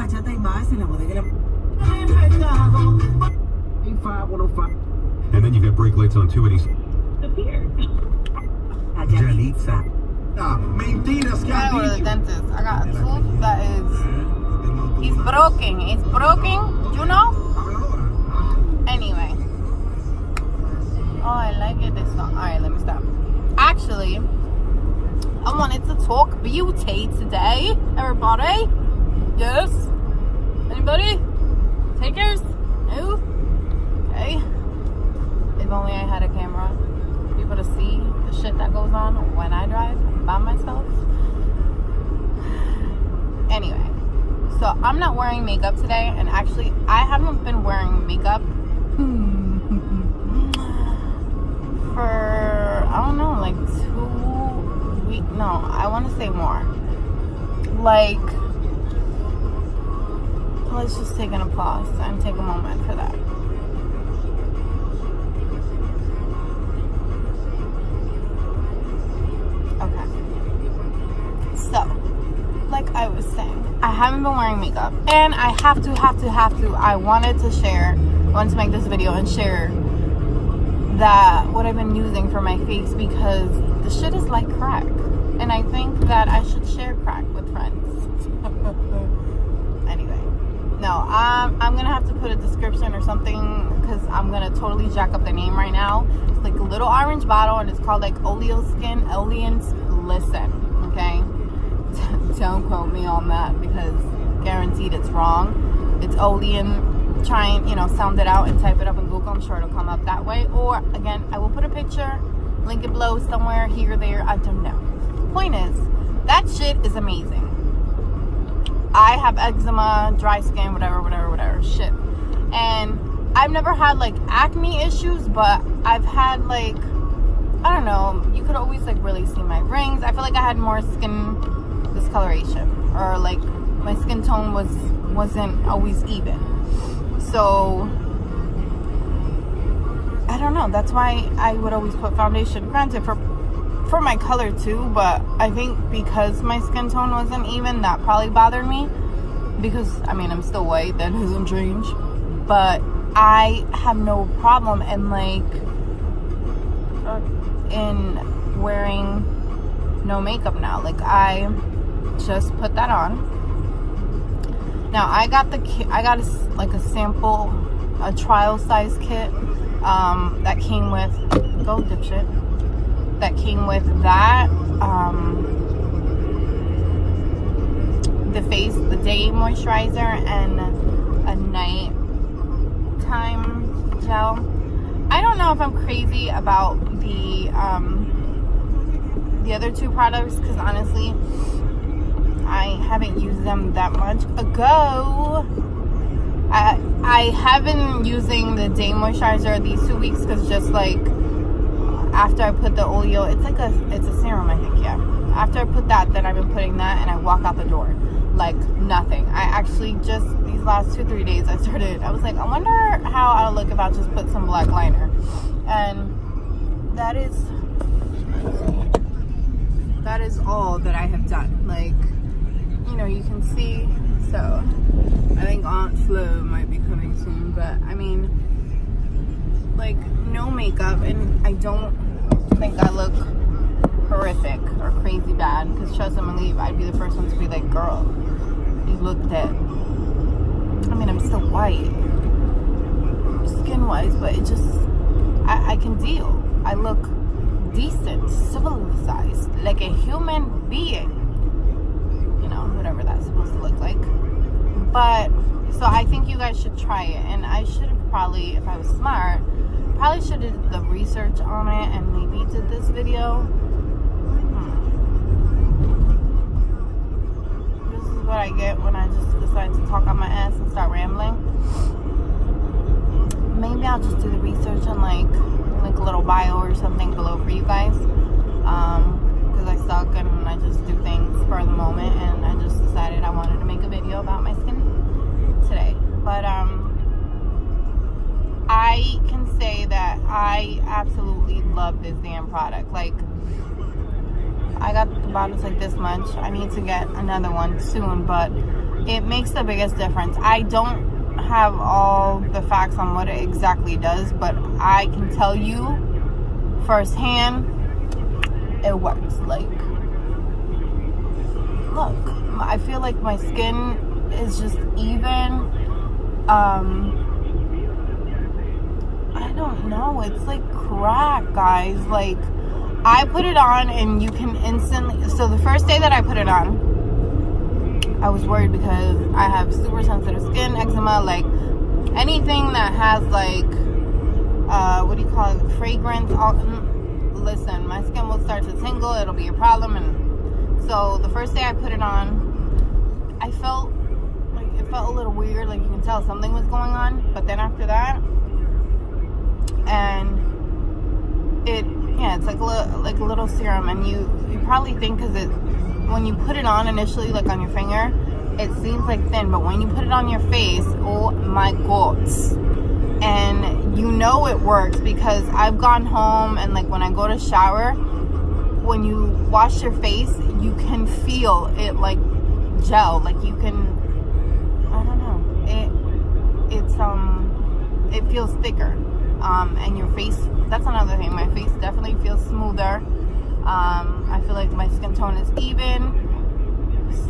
bachata y más en la bodega. And then you got brake lights on too, and he's Yalitza. I gotta go to the dentist. I got a tooth that is... It's broken. It's broken. You know? Anyway. Oh, I like it. This song. Alright, let me stop. Actually, I wanted to talk beauty today. Everybody? Yes? Anybody? Takers? No? Okay. If only I had a camera. People to see the shit that goes on when I drive by myself. Anyway, so I'm not wearing makeup today, and actually I haven't been wearing makeup for, I don't know, like 2 weeks. No, I want to say more. Like, let's just take an applause and take a moment for that. So, like I was saying, I haven't been wearing makeup, and I have to, I wanted to make this video and share that what I've been using for my face, because the shit is like crack, and I think that I should share crack with friends. Anyway, no, I'm gonna have to put a description or something, because I'm gonna totally jack up the name right now. It's like a little orange bottle, and it's called like OLEHENRIKSEN, okay? Don't quote me on that, because guaranteed it's wrong. It's Olean. Try and, sound it out and type it up in Google. I'm sure it'll come up that way. Or, again, I will put a picture, link it below somewhere, here or there. I don't know. Point is, that shit is amazing. I have eczema, dry skin, whatever, shit. And I've never had, like, acne issues, but I've had, like, I don't know, you could always, like, really see my rings. I feel like I had more skin discoloration, or like my skin tone wasn't always even. So I don't know, that's why I would always put foundation, granted for my color too, but I think because my skin tone wasn't even, that probably bothered me, because I mean, I'm still white, that doesn't change, but I have no problem in wearing no makeup now. Like, I just put that on. Now I got a sample, a trial size kit that came with, go dipshit, that came with that, the day moisturizer and a nighttime gel. I don't know if I'm crazy about the other two products, because honestly I haven't used them that much ago. I have been using the day moisturizer these 2 weeks, because just like after I put the oleo, it's a serum, I think, yeah. After I put that, then I've been putting that, and I walk out the door like nothing. I actually just these last 2-3 days I was like, I wonder how I'll look if I just put some black liner, and that is all that I have done. Like, you can see. So I think Aunt Flo might be coming soon, but I mean, like, no makeup, and I don't think I look horrific or crazy bad, because trust and believe, I'd be the first one to be like, girl, you look dead. I mean, I'm still white skin wise, but it just, I can deal. I look decent, civilized, like a human being, whatever that's supposed to look like. But so I think you guys should try it, and I should have probably, if I was smart, probably should have did the research on it and maybe did this video. This is what I get when I just decide to talk on my ass and start rambling. Maybe I'll just do the research and like a little bio or something below for you guys, because I suck and I just do things for the moment, and I just decided I wanted to make a video about my skin today. But I can say that I absolutely love this damn product. Like, I got the bottles like this much. I need to get another one soon, but it makes the biggest difference. I don't have all the facts on what it exactly does, but I can tell you firsthand, it works. Like, look, I feel like my skin is just even. I don't know, it's like crack, guys. Like, I put it on and you can instantly, so the first day that I put it on, I was worried because I have super sensitive skin, eczema, like anything that has like what do you call it, fragrance. Listen, my skin will start to tingle, it'll be a problem. And so the first day I put it on, I felt like it felt a little weird, like you can tell something was going on. But then after that, and it's like a little serum, and you probably think, because it, when you put it on initially, like on your finger, it seems like thin, but when you put it on your face, oh my god. And you know it works, because I've gone home and like when I go to shower, when you wash your face, you can feel it like gel, like you can, I don't know, it feels thicker. And your face, that's another thing, my face definitely feels smoother. I feel like my skin tone is even,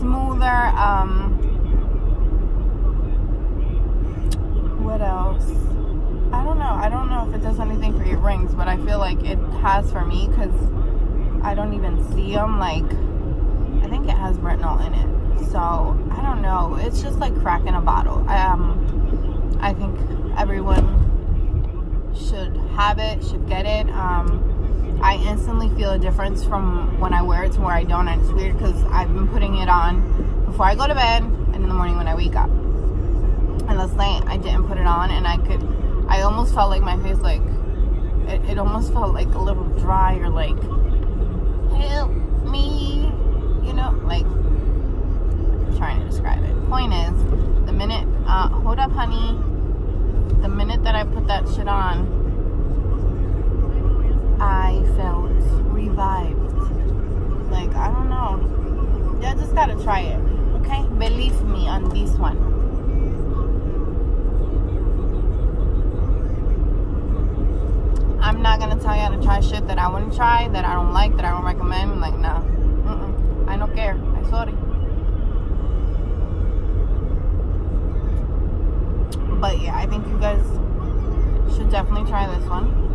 smoother. What else? I don't know if it does anything for your rings, but I feel like it has for me, because I don't even see them. Like, I think it has retinol in it, so I don't know, it's just like cracking a bottle. I think everyone should have it, should get it. I instantly feel a difference from when I wear it to where I don't, and it's weird because I've been putting it on before I go to bed and in the morning when I wake up. And last night I didn't put it on, and I almost felt like my face, like it almost felt like a little dry, or like, help me, you know, like, I'm trying to describe it. Point is, the minute, hold up honey, the minute that I put that shit on, I felt revived. Like, I don't know. Yeah, just gotta try it. Okay? Believe me on this one. I'm not gonna tell you how to try shit that I wouldn't try, that I don't like, that I don't recommend. Like, no. I don't care. I'm sorry. But yeah, I think you guys should definitely try this one.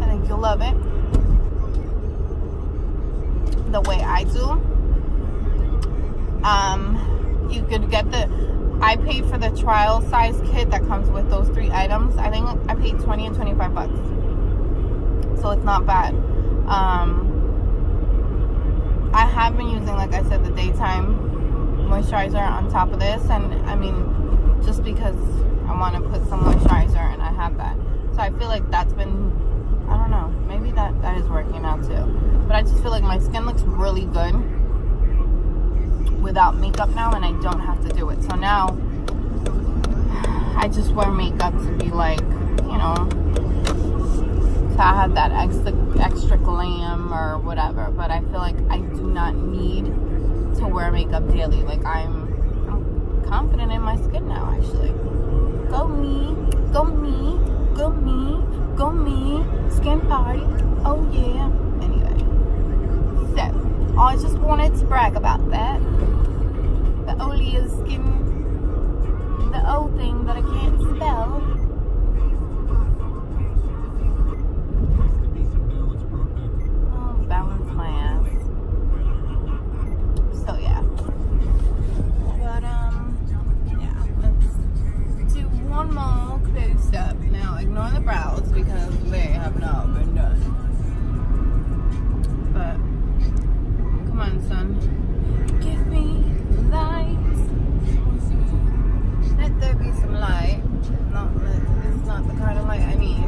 I think you'll love it the way I do. You could get I paid for the trial size kit that comes with those 3 items. I think I paid $20 and $25, so it's not bad. I have been using, like I said, the daytime moisturizer on top of this, and I mean, just because I want to put some moisturizer, and I have that, so I feel like that's been, I don't know, maybe that is working out too. But I just feel like my skin looks really good without makeup now, and I don't have to do it. So now I just wear makeup to be like, you know, to have that extra glam or whatever. But I feel like I do not need to wear makeup daily. Like, I'm confident in my skin now, actually. Go me, go me, go me, go me, skin party. Oh yeah. Anyway, so I just wanted to brag about that. The Olea skin, the O thing that I can't spell. Oh, balance my ass. So yeah. But yeah, let's do one more close up. Now ignore the brows because they have not been done. But come on, son. Give me light. Let there be some light. It's not the kind of light I need.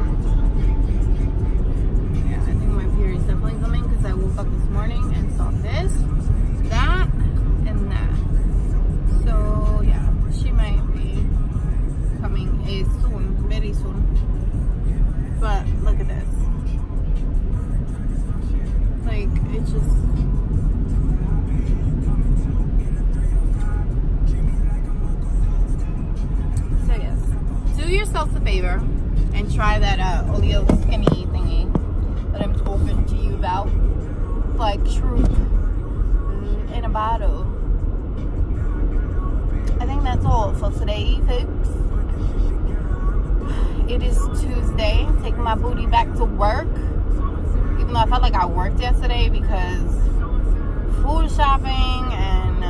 Yeah, I think my period's definitely coming because I woke up this morning favor and try that Oleo skinny thingy that I'm talking to you about. It's like truth in a bottle. I think that's all for today, folks. It is Tuesday. I'm taking my booty back to work. Even though I felt like I worked yesterday because food shopping and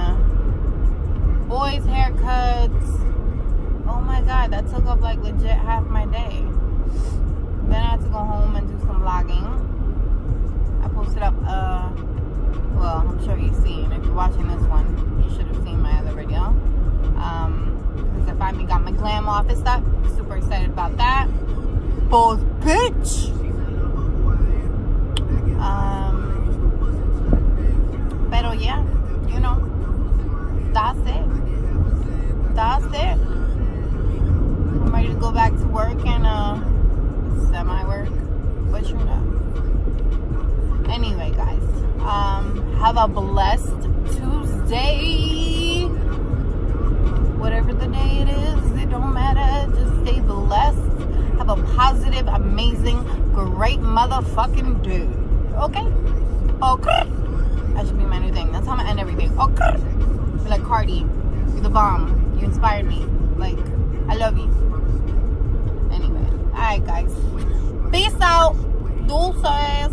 boys' haircuts. Oh my god, that took up like legit half my day. Then I had to go home and do some vlogging. I posted up well, I'm sure you've seen. If you're watching this one, you should have seen my other video. Because I finally got my glam office up. Super excited about that. Boss bitch! Pero yeah, you know, that's it. That's it. I'm ready to go back to work and semi-work, but you know. Anyway, guys, have a blessed Tuesday. Whatever the day it is, it don't matter. Just stay blessed. Have a positive, amazing, great motherfucking day. Okay? Okay. That should be my new thing. That's how I'm gonna end everything. Okay. Be like, Cardi, you're the bomb. You inspired me. Like, I love you. Anyway. Alright, guys. Peace out. Deuces.